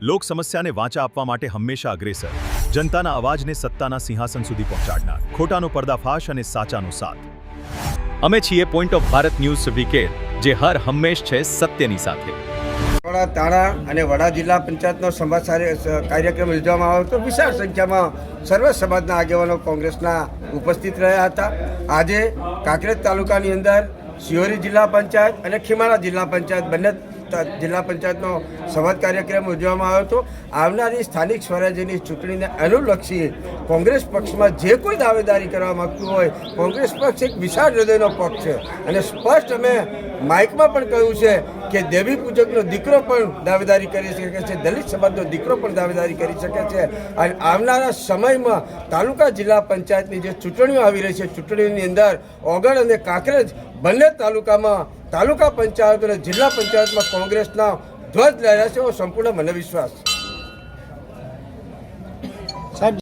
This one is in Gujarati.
લોક સમસ્યાને વાચા આપવા માટે હંમેશા અગ્રેસર, જનતાના અવાજને સત્તાના સિંહાસન સુધી પહોંચાડનાર, ખોટાનો પર્દાફાશ અને સાચાનો સાથ. અમે છીએ પોઈન્ટ ઓફ ભારત ન્યૂઝ વિકેર, જે હર હંમેશ છે સત્યની સાથે. વડા તાણા અને વડા જિલ્લા પંચાયતનો સંવાદ કાર્યક્રમ યોજવામાં આવ્યો હતો. વિશાળ સંખ્યામાં સર્વ સમાજના આગેવાનો કોંગ્રેસના ઉપસ્થિત રહ્યા હતા. આજે કાંકરેજ તાલુકાની અંદર શિહોરી જિલ્લા પંચાયત અને ખીમાણા જિલ્લા પંચાયત બંને જિલ્લા પંચાયતનો સંવાદ કાર્યક્રમ યોજવામાં આવ્યો હતો. આવનારી સ્થાનિક સ્વરાજ્યની ચૂંટણીને અનુલક્ષી કોંગ્રેસ પક્ષમાં જે કોઈ દાવેદારી કરવા માગતું હોય, કોંગ્રેસ પક્ષ એક વિશાળ હૃદયનો પક્ષ છે અને સ્પષ્ટ અમે માઇકમાં પણ કહ્યું છે કે દેવી પૂજકનો દીકરો પણ દાવેદારી કરી શકે છે, દલિત સમાજનો દીકરો પણ દાવેદારી કરી શકે છે. અને આવનારા સમયમાં તાલુકા જિલ્લા પંચાયતની જે ચૂંટણીઓ આવી રહી છે, ચૂંટણીની અંદર ઓગળ અને કાંકરેજ બંને તાલુકામાં તાલુકા પંચાયત અને જિલ્લા પંચાયતમાં કોંગ્રેસના ધ્વજ લહેરાશે એવો સંપૂર્ણ મને વિશ્વાસ છે.